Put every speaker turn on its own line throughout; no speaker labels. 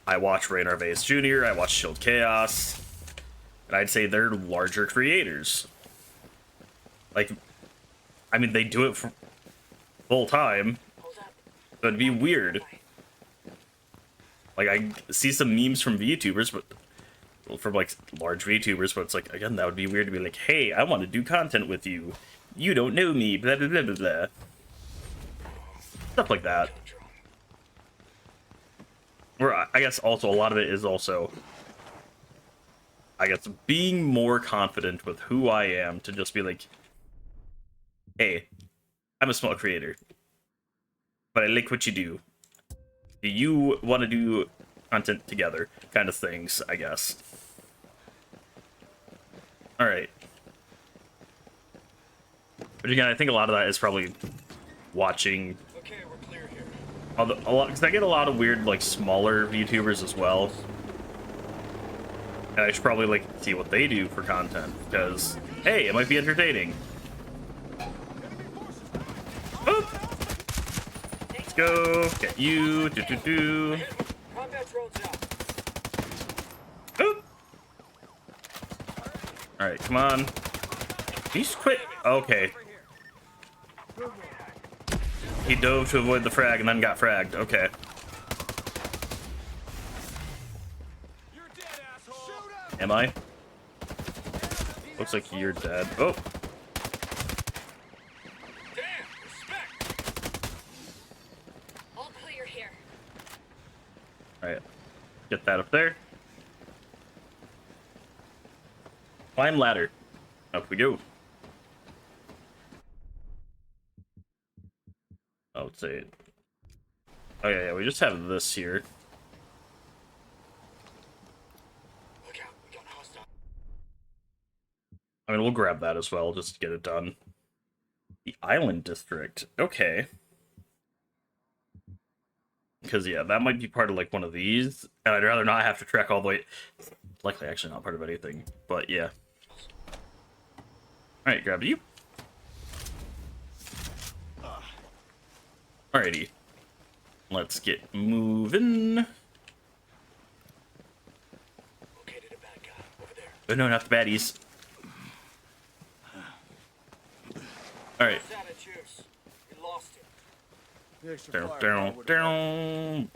I watch Ray Narvaez Jr., I watch Shield Chaos, and I'd say they're larger creators. Like, I mean, they do it for full time, so it'd be weird. Like, I see some memes from VTubers, but from like large VTubers, but it's like, again, that would be weird to be like, hey, I want to do content with you. You don't know me, blah blah blah blah blah. Stuff like that. Or I guess also a lot of it is also, I guess, being more confident with who I am to just be like, hey, I'm a small creator, but I like what you do. Do you want to do content together? Kind of things, I guess. Alright. But again, I think a lot of that is probably watching.
Okay, we're clear here.
A lot, because I get a lot of weird, like, smaller VTubers as well. And I should probably, like, see what they do for content, because, hey, it might be entertaining. Oop. Let's go. Get you. Do.
Combat drones out.
Oop. Alright, come on. He's quit. Okay. He dove to avoid the frag and then got fragged. Okay.
You're dead, asshole.
Am I? Looks like you're dead. Oh.
Damn, respect.
All clear here.
Alright. Get that up there. Climb ladder. Up we go. I would say it. Oh yeah, we just have this here.
Look out, we got hostile.
I mean, we'll grab that as well, just to get it done. The Island District. Okay. Because, yeah, that might be part of, like, one of these. And I'd rather not have to trek all the way. Likely actually not part of anything. But, yeah. Alright, grab you. Alrighty. Let's get moving.
Located a bad guy over there.
Oh, no, not the baddies. Alright.
What's out of juice? We lost him.
Down.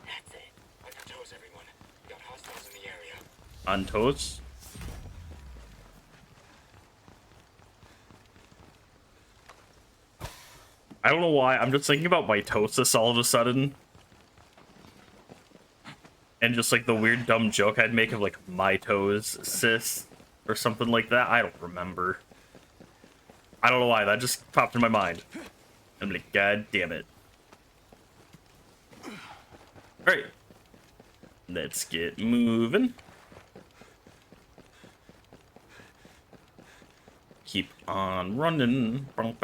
That's it. I got toes, everyone. We got hostiles in the area.
On toes. I don't know why, I'm just thinking about mitosis all of a sudden. And just like the weird dumb joke I'd make of like my toes sis or something like that. I don't remember. I don't know why, that just popped in my mind. I'm like, god damn it. Alright. Let's get moving. Keep on running. Alright.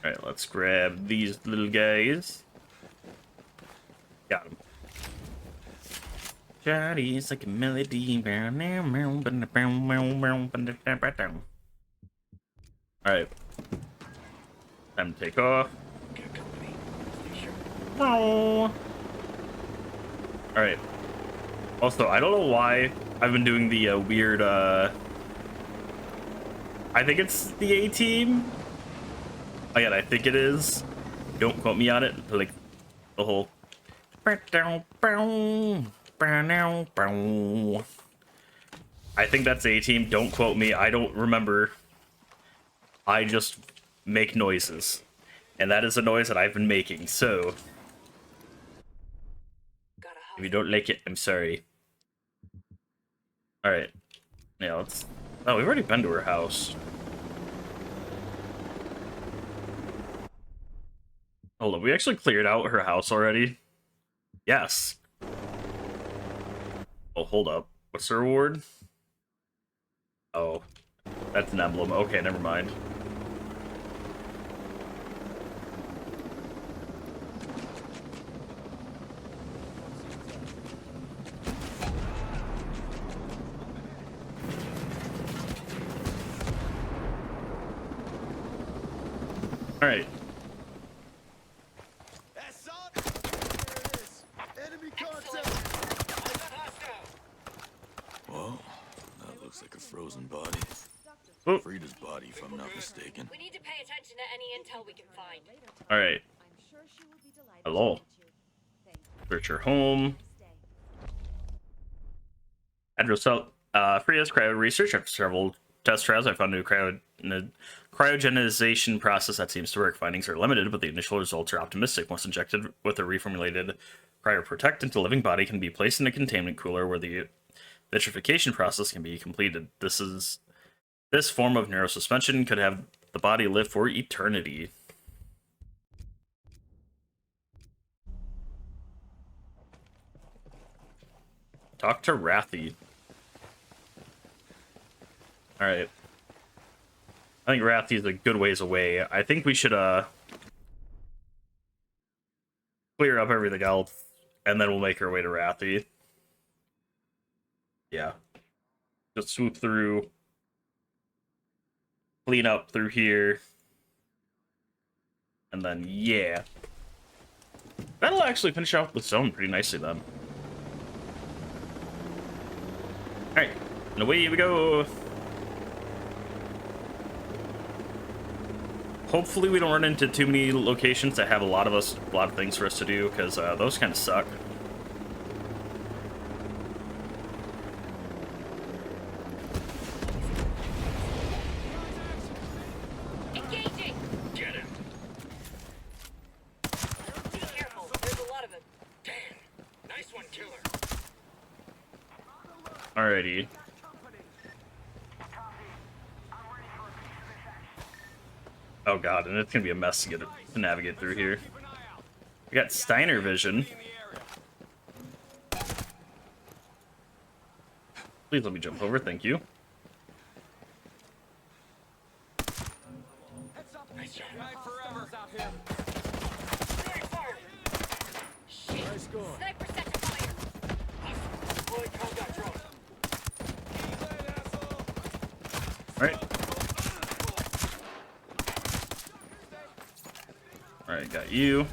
Alright, let's grab these little guys. Got him. Johnny's like a melody. Alright. Time to take off.
Get company. Stay sure.
Alright. Also, I don't know why I've been doing the weird, I think it's the A-Team. Again, I think it is. Don't quote me on it. Like, the whole... I think that's A-Team. Don't quote me. I don't remember. I just make noises. And that is a noise that I've been making, so... If you don't like it, I'm sorry. Alright. Yeah, let's... Oh, we've already been to her house. Hold on, we actually cleared out her house already? Yes. Oh, hold up. What's the reward? Oh. That's an emblem. Okay, never mind. Alright.
Enemy contact!
Whoa, that looks like a frozen body.
Oh.
Frida's body, if I'm not mistaken.
We need to pay attention to any intel we can find.
Alright. Hello. Search your home. Address out. Frida's cryo research. After several test trials, I found a new cryogenization process that seems to work. Findings are limited, but the initial results are optimistic. Once injected with a reformulated cryoprotectant, the living body can be placed in a containment cooler where the vitrification process can be completed. This form of neurosuspension could have the body live for eternity. Talk to Rathy. Alright. I think Rathy's a good ways away. I think we should clear up everything else, and then we'll make our way to Rathy. Yeah. Just swoop through. Clean up through here. And then, yeah. That'll actually finish off the zone pretty nicely then. Alright, and away we go. Hopefully we don't run into too many locations that have a lot of things for us to do, because those kind of suck.
Engaging!
Get him!
Be careful, there's a lot of them.
Damn! Nice one, killer!
Alrighty. Oh god, and it's gonna be a mess to navigate through here. We got Steiner vision. Please let me jump over, thank you.
Nice shot.
Shit! Sniper set to fire!
Deploying combat drone.
Alright. Alright, got you.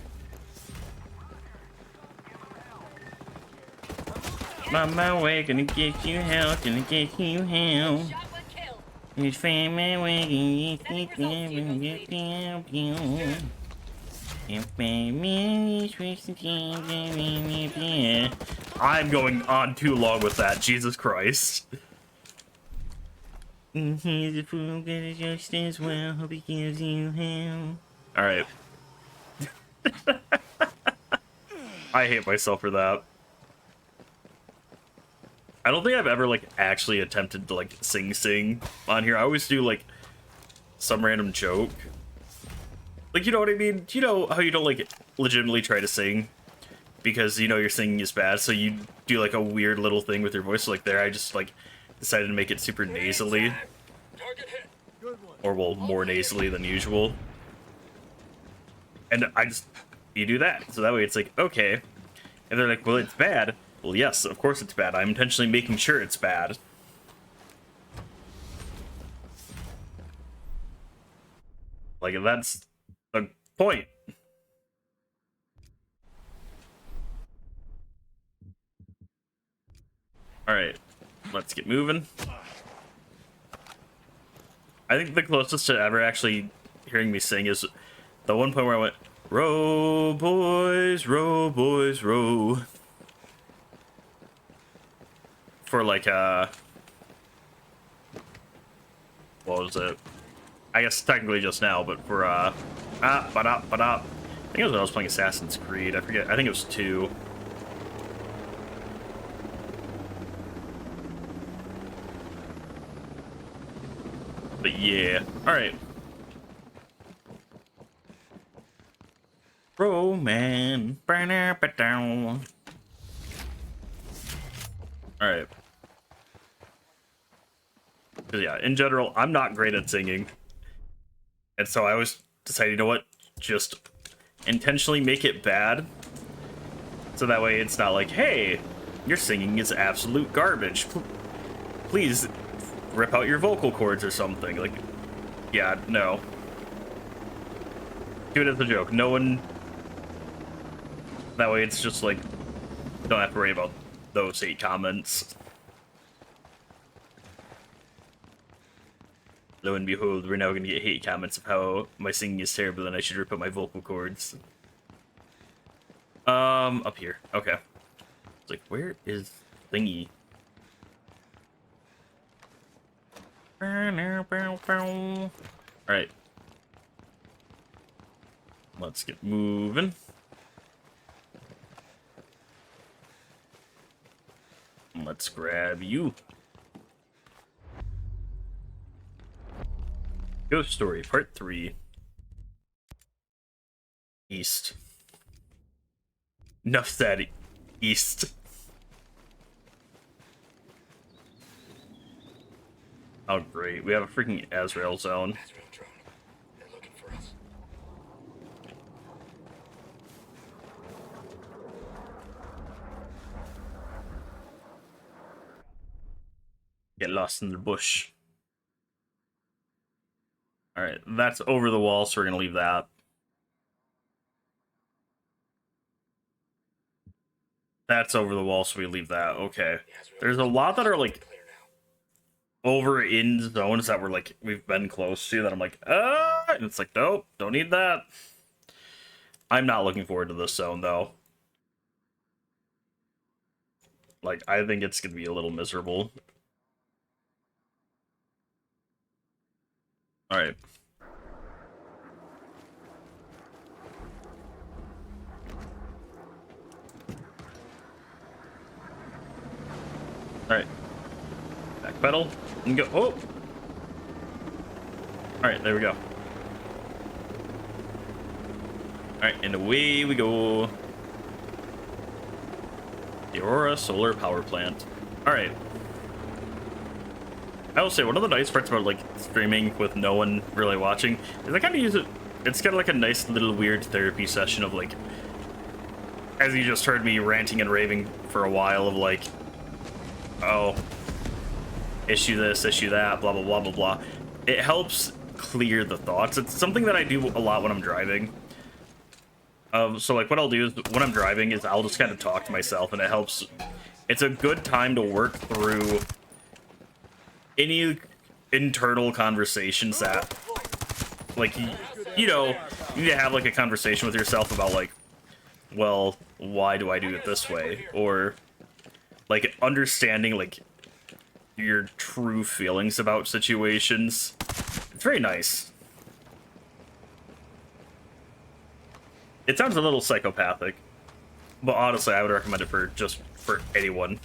On my way, gonna get you help, gonna get you help.
Shot one kill.
It's from my way, gonna get you help. I'm going on too long with that, Jesus Christ. He's a fool, better just as well, hope he gives you hell. Alright. I hate myself for that. I don't think I've ever, like, actually attempted to, like, sing on here. I always do, like, some random joke. Like, you know what I mean? You know how you don't, like, legitimately try to sing because you know your singing is bad, so you do, like, a weird little thing with your voice. So, like, there, I just, like, decided to make it super nasally.
Target hit.
Or, well, more nasally than usual. And you do that. So that way it's like, okay. And they're like, well, it's bad. Well, yes, of course it's bad. I'm intentionally making sure it's bad. Like, that's the point. Alright, let's get moving. I think the closest to ever actually hearing me sing is the one point where I went, row, boys, row, boys, row. For like, what was it? I guess technically just now, but for, I think it was when I was playing Assassin's Creed. I forget. I think it was 2. But yeah. Alright. Roman. Alright. Because, yeah, in general, I'm not great at singing. And so I always decided, you know what? Just intentionally make it bad. So that way it's not like, hey, your singing is absolute garbage. Please rip out your vocal cords or something. Like, yeah, no. Do it as a joke. No one... That way it's just like... Don't have to worry about those hate comments. Lo and behold, we're now going to get hate comments of how my singing is terrible and I should rip out my vocal cords. Up here. Okay. It's like, where is thingy? Alright. Let's get moving. Let's grab you. Ghost Story, Part 3. East. Enough said. East. Oh, great. We have a freaking Azrael zone.
Azrael drone. They're looking for us.
Get lost in the bush. Alright, that's over the wall, so we're gonna leave that. That's over the wall, so we leave that. Okay. There's a lot that are, like,
Clear now.
over in zones that we've been close to that I'm like, and it's like, nope, don't need that. I'm not looking forward to this zone, though. Like, I think it's gonna be a little miserable. Alright. Alright. Back pedal. And go. Oh! Alright, there we go. Alright, and away we go. The Aurora Solar Power Plant. Alright. I will say, one of the nice parts about, like, streaming with no one really watching is I kind of use it... It's kind of like a nice little weird therapy session of, like... As you just heard me ranting and raving for a while of, like... Oh... Issue this, issue that, blah, blah, blah, blah, blah. It helps clear the thoughts. It's something that I do a lot when I'm driving. So, like, what I'll do is, when I'm driving, is I'll just kind of talk to myself, and it helps... It's a good time to work through... any internal conversations that, like, you know, you need to have, like, a conversation with yourself about, like, well, why do I do it this way? Or, like, understanding, like, your true feelings about situations. It's very nice. It sounds a little psychopathic, but honestly, I would recommend it for anyone.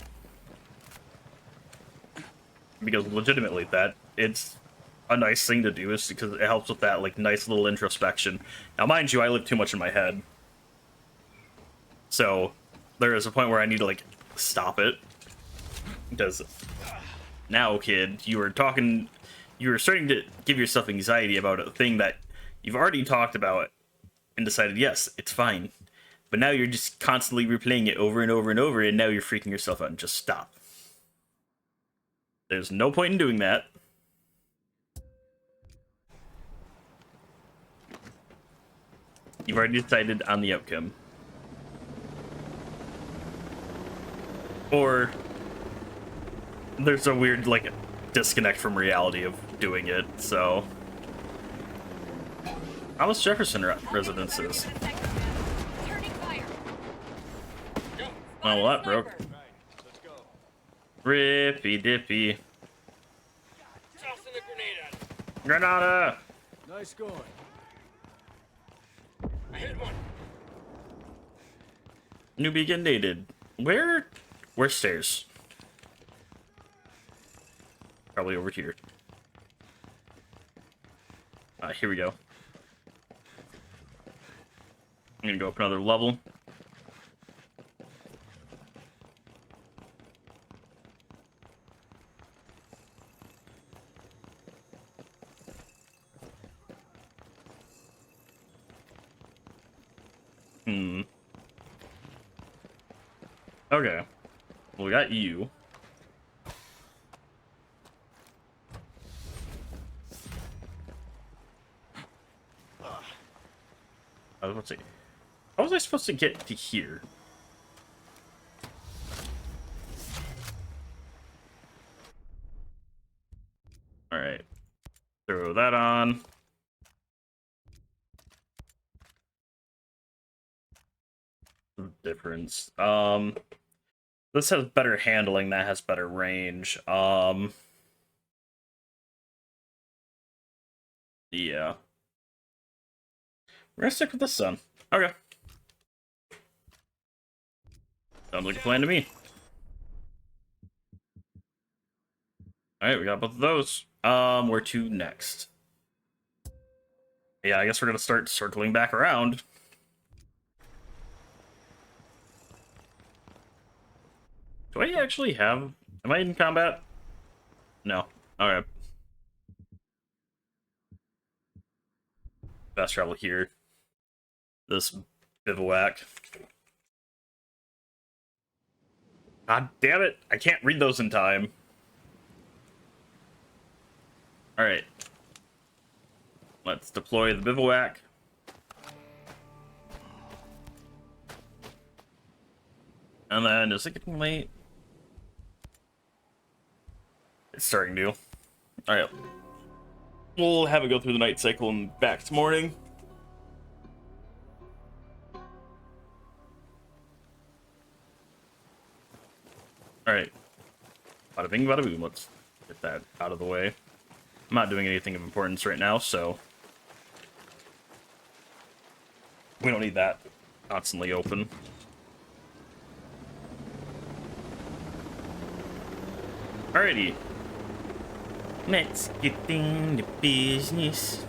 Because legitimately, it's a nice thing to do, is because it helps with that, like, nice little introspection. Now, mind you, I live too much in my head. So, there is a point where I need to, like, stop it. Because, now, kid, you were starting to give yourself anxiety about a thing that you've already talked about and decided, yes, it's fine. But now you're just constantly replaying it over and over and over, and now you're freaking yourself out, and just stop. There's no point in doing that. You've already decided on the outcome. Or there's a weird, like, disconnect from reality of doing it, so... Alice Jefferson residences.
Turning fire.
Oh, well, that broke. Rippy dippy.
Tossing the grenade at him.
Granada!
Nice going.
I hit one.
New beacon dated. Where's stairs? Probably over here. Here we go. I'm gonna go up another level. Okay. Well, we got you. I was about to say, how was I supposed to get to here? Alright. Throw that on. Difference. This has better handling, that has better range. Yeah. We're gonna stick with this one. Okay. Sounds like a plan to me. Alright, we got both of those. Where to next? Yeah, I guess we're gonna start circling back around. Do I actually have... Am I in combat? No. Alright. Fast travel here. This bivouac. God damn it! I can't read those in time. Alright. Let's deploy the bivouac. And then, is it getting late? It's starting to. Alright. We'll have it go through the night cycle and back to morning. Alright. Bada bing, bada boom. Let's get that out of the way. I'm not doing anything of importance right now, so we don't need that constantly open. Alrighty. Let's get down to business.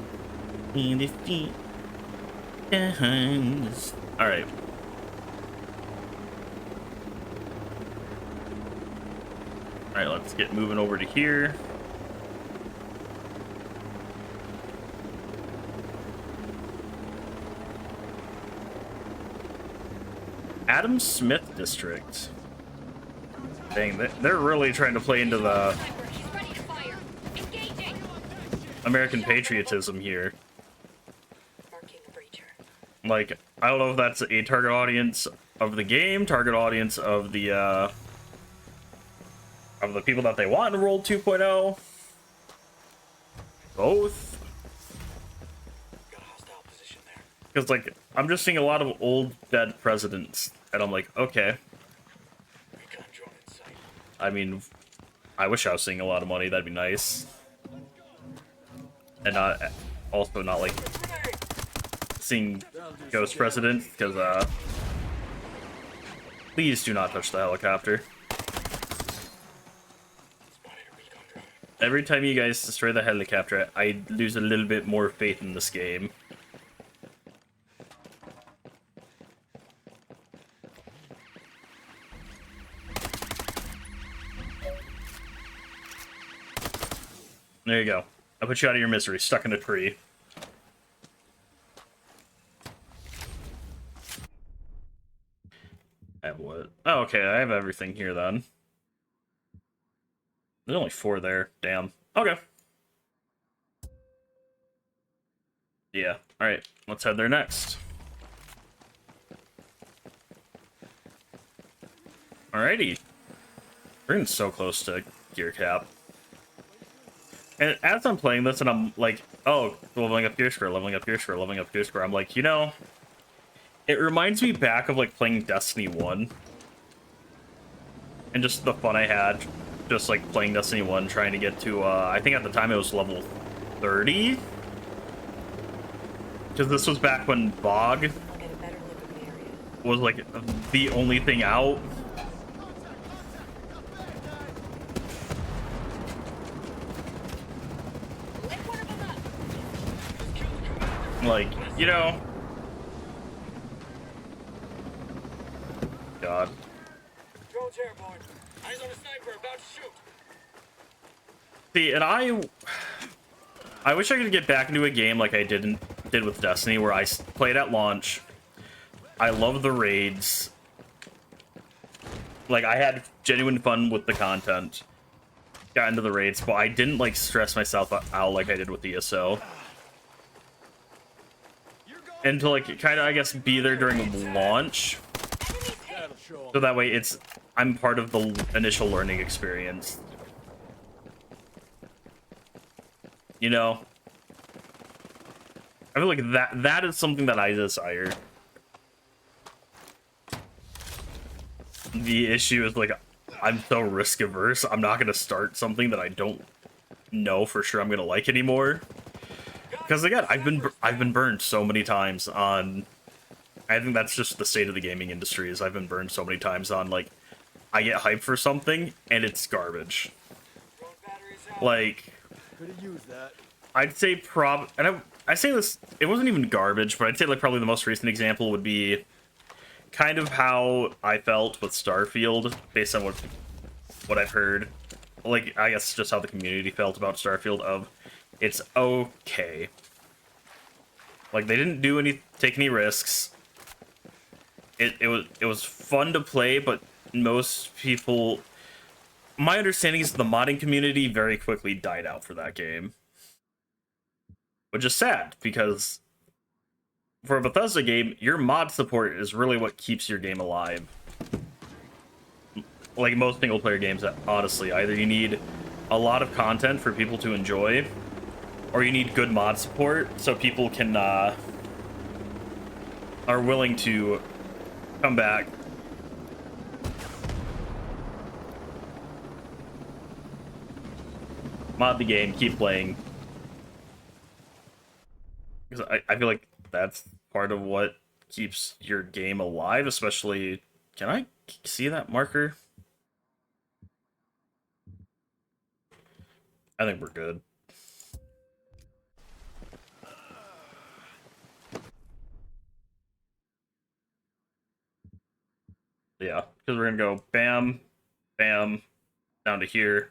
In the feet. Alright. Alright, let's get moving over to here. Adam Smith District. Dang, they're really trying to play into the
He's ready to fire. Engaging.
American patriotism here.
Marking the breacher.
Like, I don't know if that's a target audience of the game, target audience of the people that they want in World 2.0. Both.
Got a hostile position there.
Because, like, I'm just seeing a lot of old dead presidents, and I'm like, okay.
Recon drone in sight.
I mean, I wish I was seeing a lot of money, that'd be nice. And not, also not, like, seeing Ghost President, because, please do not touch the helicopter.
Spotted a recon drone.
Every time you guys destroy the helicopter, I lose a little bit more faith in this game. There you go. I'll put you out of your misery, stuck in a tree. I have what? Oh, okay, I have everything here then. There's only 4 there. Damn. Okay. Yeah. Alright, let's head there next. Alrighty. We're getting so close to gear cap. And as I'm playing this and I'm like, oh, leveling up gear score, leveling up gear score, leveling up gear score, I'm like, you know, it reminds me back of like playing Destiny 1. And just the fun I had just like playing Destiny 1, trying to get to, I think at the time it was level 30? Because this was back when Bog
I'll get a better look at the area.
was like the only thing out.
Lit one of them up.
Like, you know. God.
Drone's airborne. Eyes on a sniper about to shoot.
See, and I wish I could get back into a game like I did with Destiny, where I played at launch. I love the raids. Like, I had genuine fun with the content. Got into the raids, but I didn't, like, stress myself out like I did with ESO. and to like kind of, I guess, be there during launch, so that way I'm part of the initial learning experience. You know, I feel like that is something that I desire. The issue is like I'm so risk averse. I'm not gonna start something that I don't know for sure I'm gonna like anymore. Because again, I've been burned so many times on. I think that's just the state of the gaming industry. Is I've been burned so many times on like I get hyped for something and it's garbage. Like I'd say I say this. It wasn't even garbage, but I'd say like probably the most recent example would be kind of how I felt with Starfield, based on what I've heard. Like, I guess just how the community felt about Starfield. Of it's okay. Like they didn't take any risks. It was fun to play, but most people, my understanding is the modding community very quickly died out for that game, which is sad because for a Bethesda game, your mod support is really what keeps your game alive. Like most single player games, honestly, either you need a lot of content for people to enjoy, or you need good mod support so people can are willing to come back. Mod the game, keep playing. Because I feel like that's part of what keeps your game alive, especially... Can I see that marker? I think we're good. Yeah, because we're gonna go bam, bam, down to here,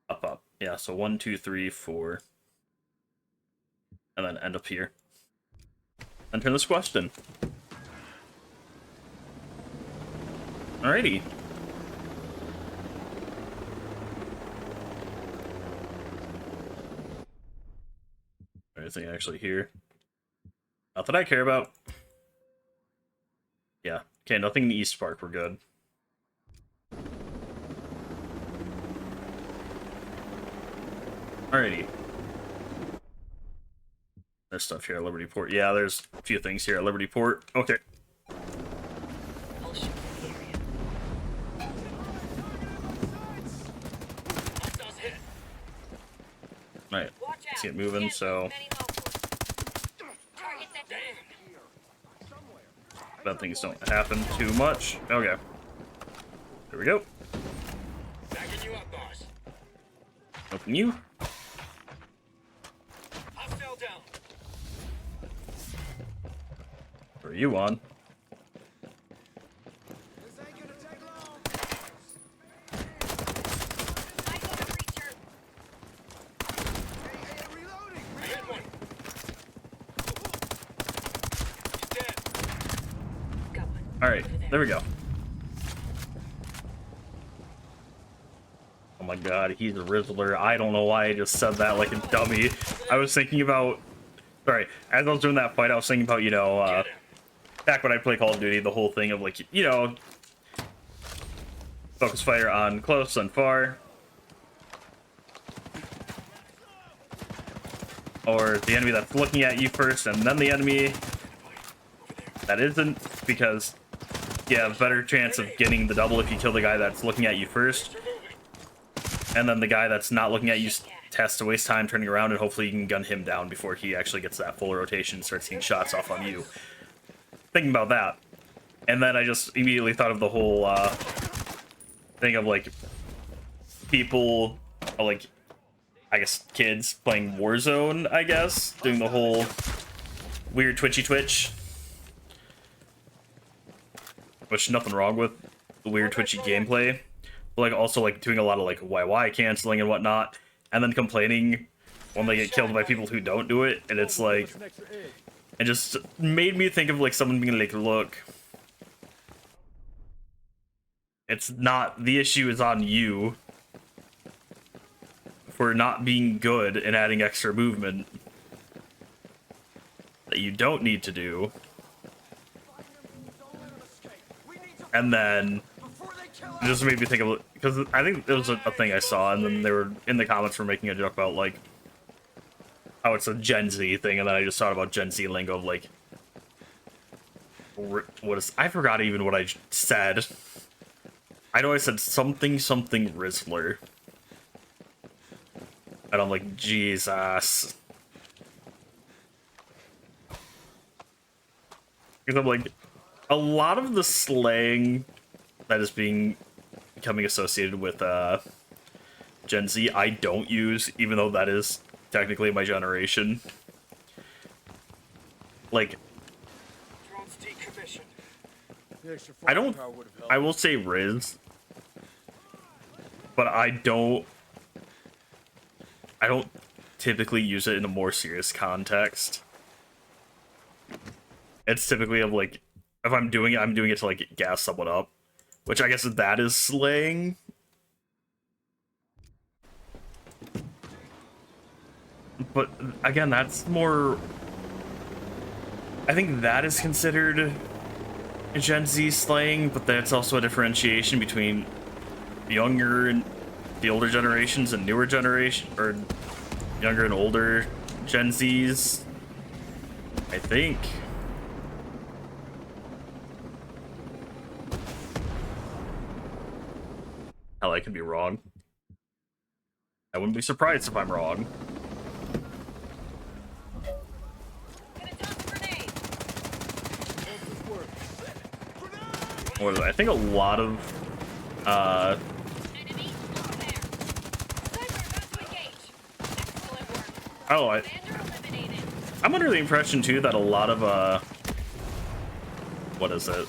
up, up. Yeah, so 1, 2, 3, 4. And then end up here. Enter this question. Alrighty. Anything actually here? Not that I care about. Yeah. Okay, nothing in the East Park. We're good. Alrighty. There's stuff here at Liberty Port. Yeah, there's a few things here at Liberty Port. Okay.
I'll shoot the area.
Alright.
Watch
Let's
out.
get moving, so...
Target that down.
Bad things don't happen too much. Okay. There we go.
Backing you up, boss.
Open you.
Hostile down.
Where are you on?
I got a breacher.
I hit one. He's dead.
Got one.
Alright, there we go. Oh my god, he's a Rizzler. I don't know why I just said that like a dummy. I was thinking about... Sorry, as I was doing that fight, I was thinking about, you know, back when I played Call of Duty, the whole thing of, like, you know, focus fire on close and far. Or the enemy that's looking at you first, and then the enemy that isn't, because you have a better chance of getting the double if you kill the guy that's looking at you first. And then the guy that's not looking at you has to waste time turning around, and hopefully you can gun him down before he actually gets that full rotation and starts getting shots off on you. Thinking about that. And then I just immediately thought of the whole thing of, like, people, like, I guess kids playing Warzone, I guess, doing the whole weird twitchy twitch. Which nothing wrong with the weird twitchy gameplay. But, like, also, like, doing a lot of, like, YY canceling and whatnot. And then complaining when they get killed by people who don't do it. And it's like... It just made me think of, like, someone being like, look... It's not... The issue is on you. For not being good and adding extra movement. that you don't need to do. And then it just made me think of, because I think there was a thing I saw, and then they were in the comments were making a joke about like how it's a Gen Z thing, and then I just thought about Gen Z lingo of like, what is, I forgot even what I said. I know I said something Rizzler. And I'm like, Jesus. Because I'm like, a lot of the slang that is becoming associated with Gen Z, I don't use, even though that is technically my generation. Like,
Drones decommissioned.
I don't, I will say Riz, but I don't typically use it in a more serious context. It's typically of like, if I'm doing it, I'm doing it to like gas someone up, which I guess that is slang. But again, that's more, I think that is considered Gen Z slang, but that's also a differentiation between younger and the older generations and newer generation, or younger and older Gen Zs, I think. Hell, I could be wrong. I wouldn't be surprised if I'm wrong.
Gonna toss a grenade.
What is it? I think a lot of
Enemy over there. Sniper about to engage. Excellent work.
oh,
Commander eliminated.
I'm under the impression too that a lot of what is it?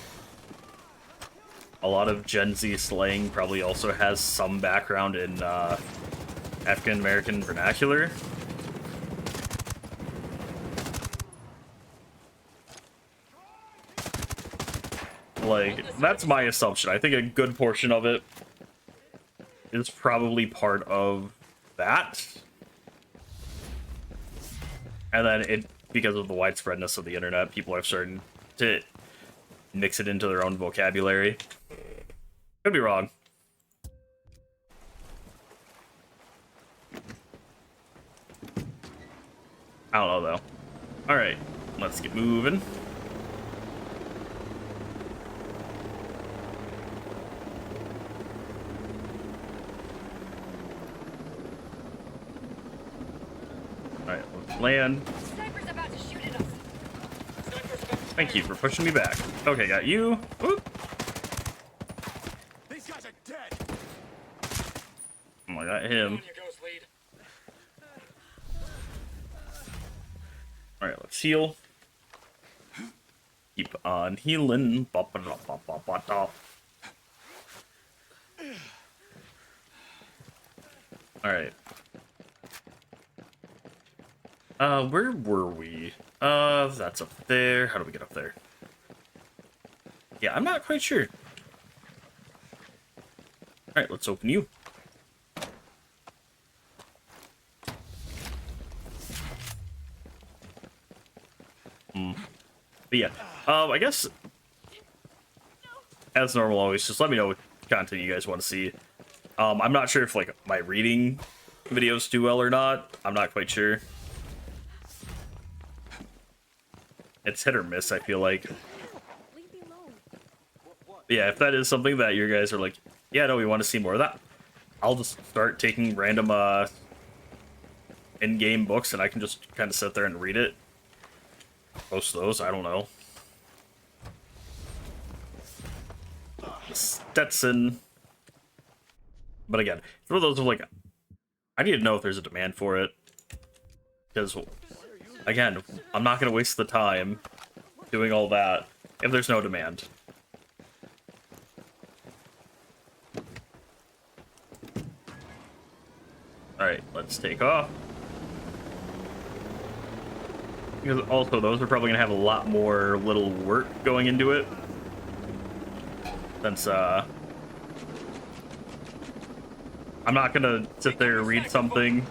A lot of Gen Z slang probably also has some background in African American vernacular. Like, that's my assumption. I think a good portion of it is probably part of that. And then it, because of the widespreadness of the internet, people are starting to mix it into their own vocabulary. Could be wrong. I don't know, though. Alright, let's get moving. Alright, let's land.
Sniper's about to shoot at us.
Sniper's about to
Thank you for pushing me back. Okay, got you. Whoop.
These guys are dead.
Oh, I got him.
on your ghost lead.
Alright, let's heal. Keep on healing. Alright. Where were we? That's up there. How do we get up there? Yeah, I'm not quite sure. Alright, let's open you. But yeah, I guess, as normal always, just let me know what content you guys want to see. I'm not sure if, like, my reading videos do well or not. I'm not quite sure. It's hit or miss, I feel like.
Leave me alone.
Yeah, if that is something that you guys are like, yeah, no, we want to see more of that, I'll just start taking random in-game books, and I can just kind of sit there and read it. Post those, I don't know. Stetson. But again, it's one of those of like, I need to know if there's a demand for it. Because, again, I'm not going to waste the time doing all that if there's no demand. Alright, let's take off. Because also, those are probably going to have a lot more little work going into it. Since, I'm not going to sit there and read something.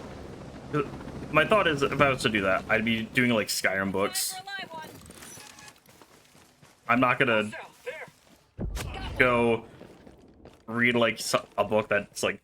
my thought is, if I was to do that, I'd be doing like Skyrim books.
Time for a live one.
I'm not gonna
Hostile, there.
go read like a book that's like